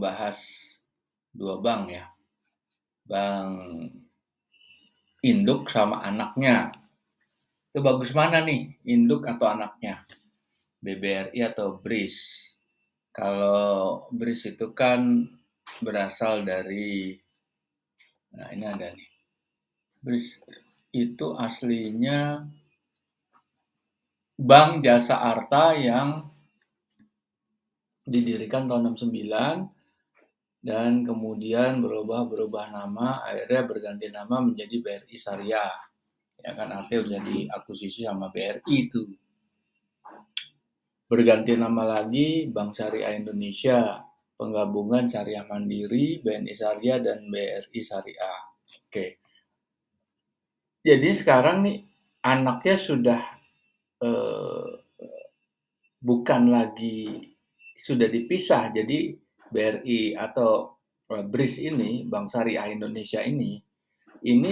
bahas 2 bank ya, bank induk sama anaknya. Itu bagus mana nih, induk atau anaknya? BBRI atau BRIS? Kalau BRIS itu kan berasal dari, nah ini ada nih, BRIS itu aslinya Bank Jasa Arta yang didirikan tahun 69 dan kemudian berubah nama, akhirnya berganti nama menjadi BRI Syariah. Ya kan artinya udah diakuisisi sama BRI itu. Berganti nama lagi Bank Syariah Indonesia, penggabungan Syariah Mandiri, BNI Syariah dan BRI Syariah. Oke. Jadi sekarang nih anaknya sudah bukan lagi sudah dipisah. Jadi BRI atau BRIS ini, Bank Syariah Indonesia ini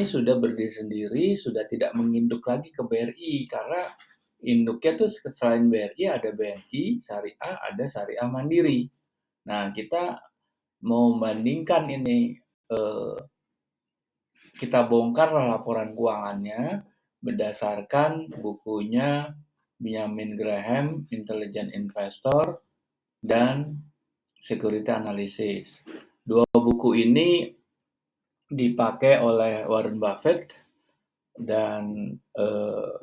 sudah berdiri sendiri, sudah tidak menginduk lagi ke BRI karena induknya tuh selain BRI ada BNI Syariah, ada Syariah Mandiri. Nah, kita mau membandingkan ini, kita bongkar laporan keuangannya berdasarkan bukunya Benjamin Graham, Intelligent Investor, dan Security Analysis. Dua buku ini dipakai oleh Warren Buffett dan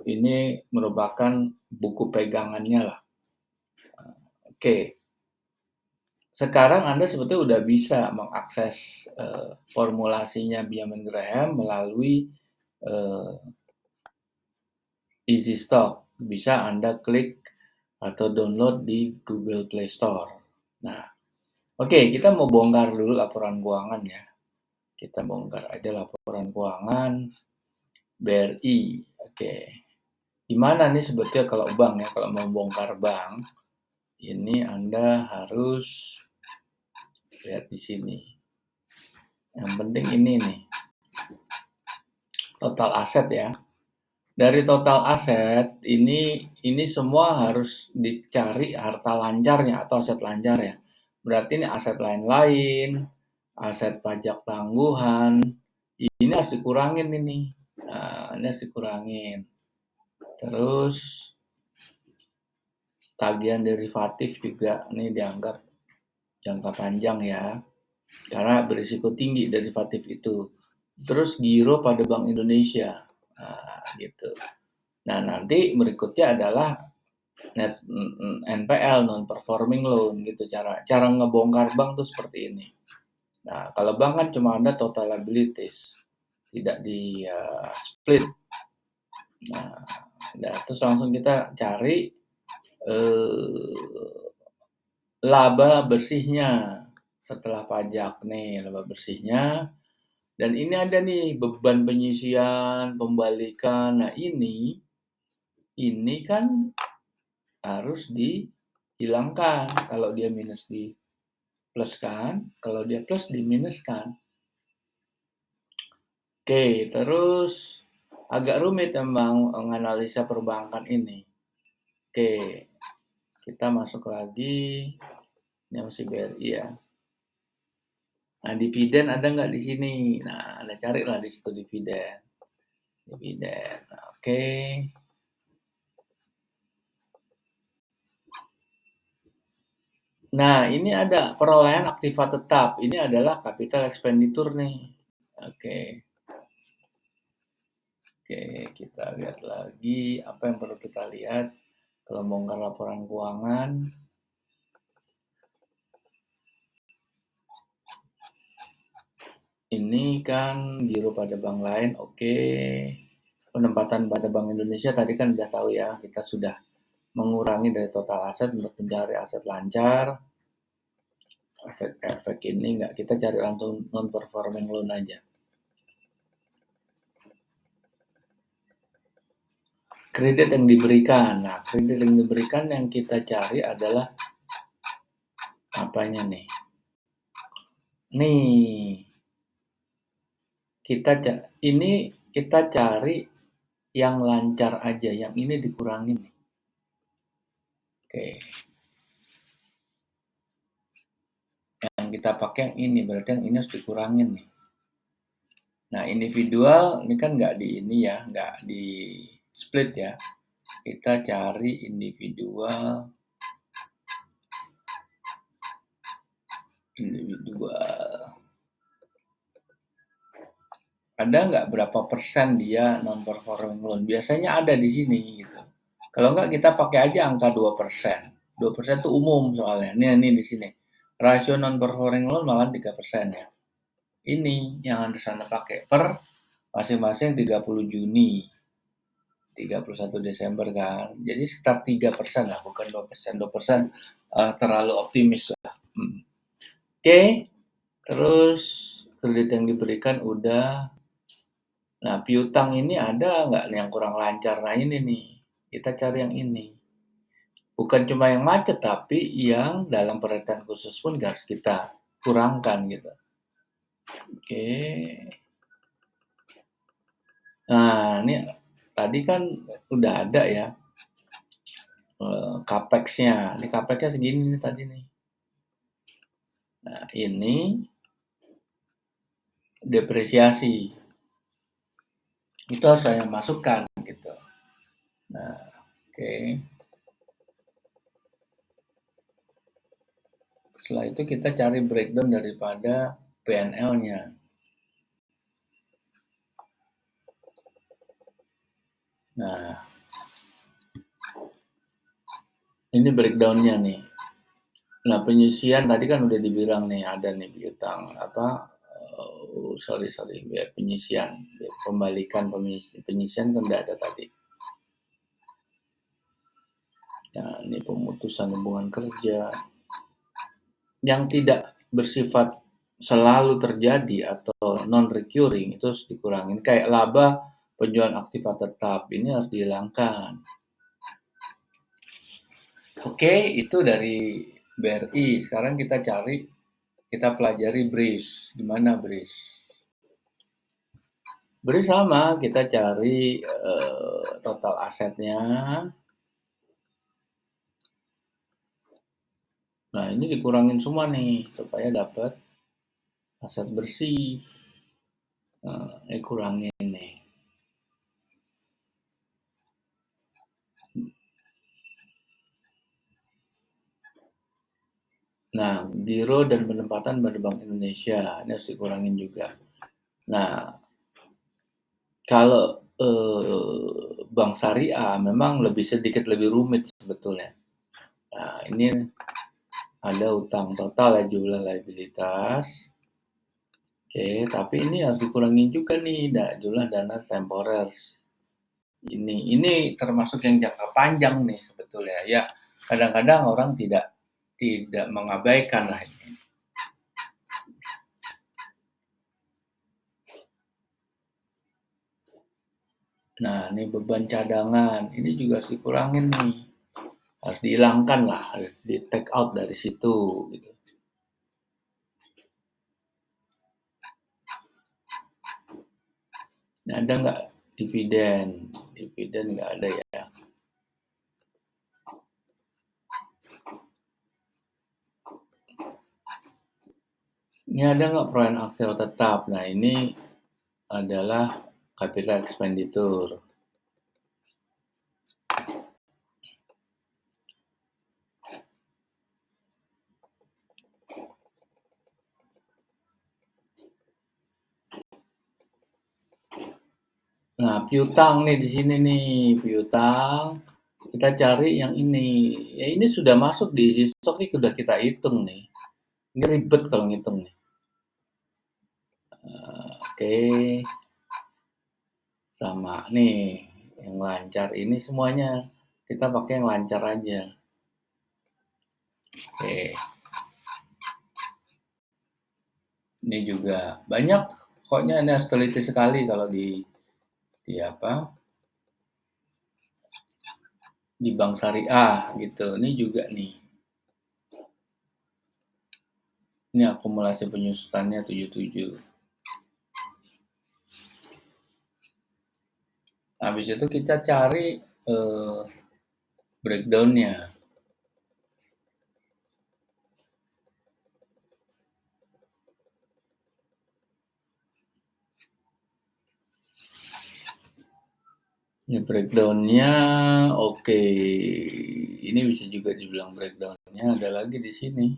ini merupakan buku pegangannya lah. Oke. Sekarang Anda sebetulnya udah bisa mengakses formulasinya Benjamin Graham melalui Easy Stock. Bisa Anda klik atau download di Google Play Store. Nah, oke, kita mau bongkar dulu laporan keuangan ya. Kita bongkar aja laporan keuangan BRI. Oke. Gimana nih sebetulnya kalau bank ya, kalau mau bongkar bank, ini Anda harus lihat di sini. Yang penting ini nih, total aset ya. Dari total aset, ini semua harus dicari harta lancarnya atau aset lancar ya. Berarti ini aset lain-lain, aset pajak tangguhan, ini harus dikurangin ini. Nah, ini harus dikurangin. Terus tagihan derivatif juga ini dianggap jangka panjang ya, karena berisiko tinggi derivatif itu. Terus giro pada Bank Indonesia, nah, gitu. Nah nanti berikutnya adalah net NPL, non performing loan gitu. Cara ngebongkar bank tuh seperti ini. Nah kalau bank kan cuma ada total liabilities, tidak di split. Nah, terus langsung kita cari laba bersihnya setelah pajak nih, laba bersihnya. Dan ini ada nih beban penyisian, pembalikan. Nah ini kan harus dihilangkan. Kalau dia minus di pluskan, kalau dia plus di minuskan. Oke, terus agak rumit memang menganalisa perbankan ini. Oke, kita masuk lagi. Ini masih BRI ya. Nah, dividen ada nggak di sini? Nah, Anda carilah di situ dividen. Dividen. Nah, oke. Nah, ini ada perolehan aktiva tetap. Ini adalah capital expenditure nih. Oke. Oke, kita lihat lagi apa yang perlu kita lihat kalau bongkar laporan keuangan. Ini kan giro pada bank lain, oke. Penempatan pada Bank Indonesia tadi kan udah tahu ya, kita sudah mengurangi dari total aset untuk mencari aset lancar. Efek ini nggak, kita cari langsung non performing loan aja. Kredit yang diberikan. Nah, kredit yang diberikan yang kita cari adalah apanya nih? Nih, ini kita cari yang lancar aja, yang ini dikurangin nih. Oke. Yang Yang kita pakai yang ini, berarti yang ini harus dikurangin nih. Nah, individual ini kan nggak di ini ya, nggak di split ya. Kita cari individual. Ada nggak berapa persen dia non performing loan? Biasanya ada di sini gitu. Kalau nggak kita pakai aja angka 2%. 2% itu umum soalnya. Ini di sini. Rasio non performing loan malah 3% ya. Ini yang harus Anda pakai per masing-masing 30 Juni. 31 Desember kan. Jadi sekitar 3% lah, bukan 2%. 2% terlalu optimis lah. Oke. Terus kredit yang diberikan udah. Nah, piutang ini ada nggak nih yang kurang lancar? Nah, ini nih. Kita cari yang ini. Bukan cuma yang macet, tapi yang dalam perhatian khusus pun harus kita kurangkan gitu. Oke. Nah, ini tadi kan udah ada ya capex-nya. Ini capex-nya segini nih tadi nih. Nah, ini depresiasi. Itu harus saya masukkan gitu. Nah, oke. Setelah itu kita cari breakdown daripada PNL-nya. Nah, ini breakdown-nya nih. Nah, penyisian tadi kan udah dibilang nih ada nih piutang apa sorry biaya penyisian, biaya pembalikan penyisian kan udah ada tadi. Nah, ini pemutusan hubungan kerja yang tidak bersifat selalu terjadi atau non recurring itu harus dikurangin. Kayak laba penjualan aktiva tetap ini harus dihilangkan. Oke, itu dari BRI. Sekarang kita pelajari BRIS. Gimana BRIS? BRIS sama, kita cari total asetnya. Nah, ini dikurangin semua nih supaya dapat aset bersih. Kurangin nih. Nah, giro dan penempatan pada Bank Indonesia ini harus dikurangin juga. Nah, kalau bank syariah memang sedikit lebih rumit sebetulnya. Nah, ini ada utang total ya, jumlah liabilitas. Oke, tapi ini harus dikurangin juga nih jumlah dana temporer. Ini termasuk yang jangka panjang nih sebetulnya. Ya, kadang-kadang orang tidak mengabaikan lah ini. Nah, ini beban cadangan, ini juga harus dikurangin nih. Harus dihilangkan lah, harus di take out dari situ gitu. Nah, ada nggak dividen? Dividen nggak ada ya. Ini ada nggak proyek aktif tetap? Nah, ini adalah capital expenditure. Nah, piutang nih di sini nih, piutang. Kita cari yang ini. Ya ini sudah masuk di isi stok nih, sudah kita hitung nih. Ini ribet kalau ngitung nih. Oke. Sama nih, yang lancar ini semuanya. Kita pakai yang lancar aja. Oke. Ini juga banyak, pokoknya ini harus teliti sekali kalau di apa? Di bank syariah gitu. Ini juga nih. Ini akumulasi penyusutannya 77. Habis itu kita cari breakdown-nya. Ini breakdown-nya oke. Ini bisa juga dibilang breakdown-nya ada lagi di sini.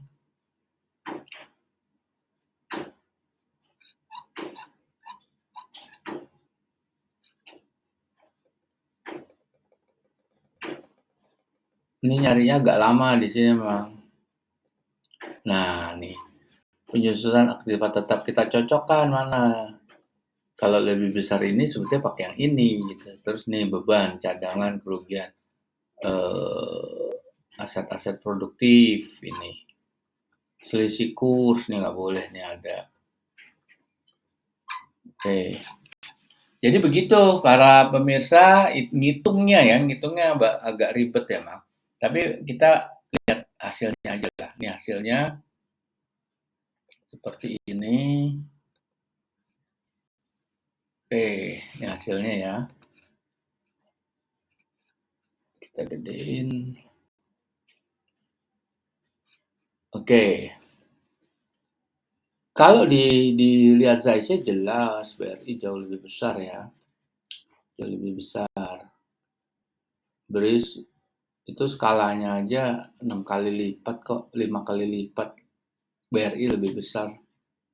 Ini nyarinya agak lama di sini memang. Nah, nih penyusunan aktiva tetap kita cocokkan mana. Kalau lebih besar ini sebetulnya pakai yang ini gitu. Terus nih beban, cadangan, kerugian, aset-aset produktif ini. Selisih kurs nih nggak boleh nih ada. Oke. Jadi begitu para pemirsa ngitungnya ya, ngitungnya agak ribet ya, Mak. Tapi kita lihat hasilnya aja lah. Ini hasilnya seperti ini. Oke, ini hasilnya ya. Kita gedein. Oke. Kalau dilihat size-nya jelas BRI jauh lebih besar ya. Jauh lebih besar. BRIS itu skalanya aja 6 kali lipat kok, 5 kali lipat. BRI lebih besar,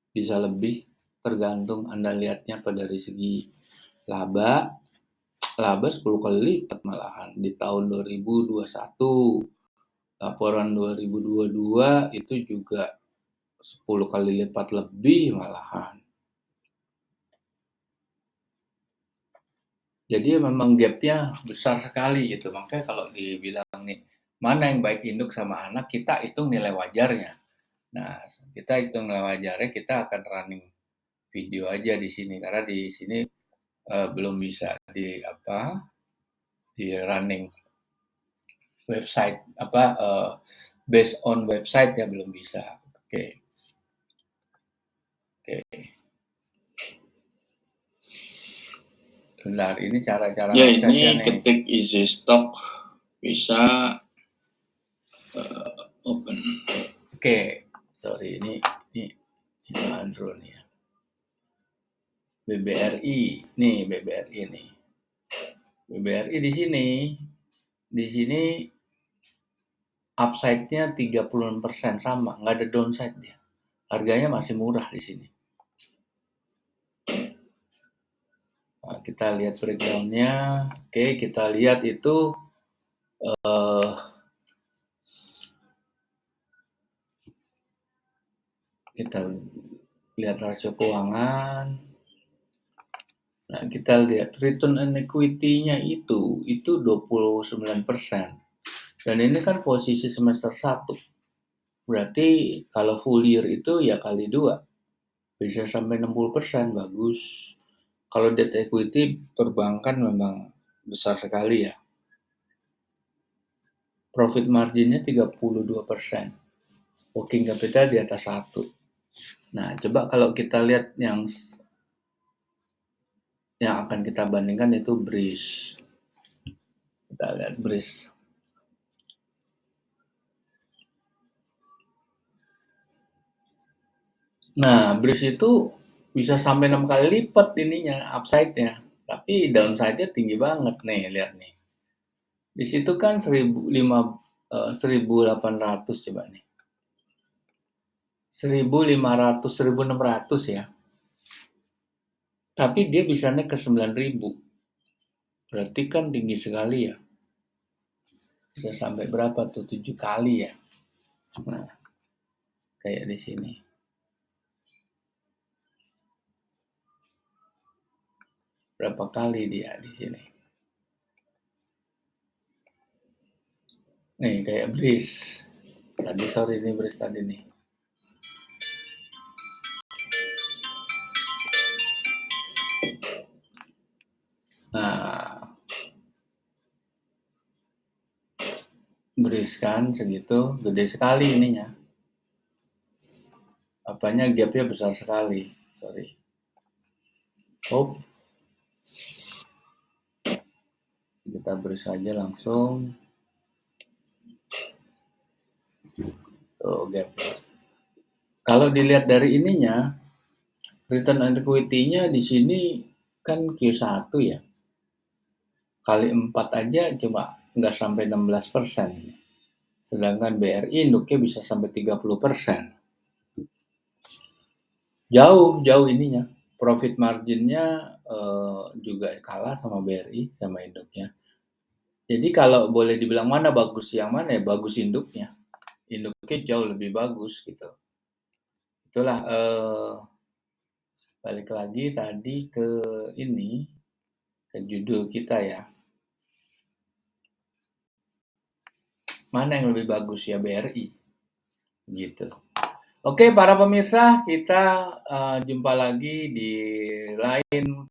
bisa lebih tergantung Anda lihatnya pada dari segi laba. Laba 10 kali lipat malahan di tahun 2021. Laporan 2022 itu juga 10 kali lipat lebih malahan. Jadi memang gapnya besar sekali gitu. Makanya kalau dibilang nih, mana yang baik induk sama anak, kita hitung nilai wajarnya. Nah, kita hitung nilai wajarnya, kita akan running video aja di sini karena di sini belum bisa di running website based on website ya belum bisa. Oke. Bentar, ini cara-cara Ya, aksesnya ini nih. ketik easy stock bisa open. Oke, sorry ini Andro nih ya. BBRI, nih BBRI nih. BBRI di sini upside-nya 30% sama, nggak ada downside dia. Harganya masih murah di sini. Nah, kita lihat breakdown-nya. Oke, kita lihat itu kita lihat rasio keuangan. Nah, kita lihat return on equity-nya itu 29%. Dan ini kan posisi semester 1. Berarti kalau full year itu ya kali 2. Bisa sampai 60%, bagus. Kalau debt equity perbankan memang besar sekali ya. Profit marginnya 32%. Working capital di atas 1. Nah, coba kalau kita lihat yang akan kita bandingkan itu BRIS. Kita lihat BRIS. Nah, BRIS itu bisa sampai 6 kali lipat ininya, upside-nya. Tapi downside-nya tinggi banget nih, lihat nih. Di situ kan 1.800 coba nih. 1.500, 1.600 ya. Tapi dia bisa naik ke 9.000. Berarti kan tinggi sekali ya. Bisa sampai berapa tuh? 7 kali ya. Nah, kayak di sini. Berapa kali dia di sini? Nih, kayak BRIS. Tadi sorry ini BRIS tadi nih. Nah, BRIS kan segitu, gede sekali ininya. Apanya gapnya besar sekali. Sorry. Oh, kita BRIS aja langsung. Tuh gap. Kalau dilihat dari ininya, return on equity-nya di sini kan Q1 ya. kali 4 aja cuma nggak sampai 16%. Sedangkan BRI induknya bisa sampai 30%. Jauh ininya. Profit marginnya juga kalah sama BRI, sama induknya. Jadi kalau boleh dibilang mana bagus, yang mana ya bagus induknya. Induknya jauh lebih bagus gitu. Itulah balik lagi tadi ke ini, ke judul kita ya. Mana yang lebih bagus ya BRI gitu. Oke para pemirsa, kita jumpa lagi di lain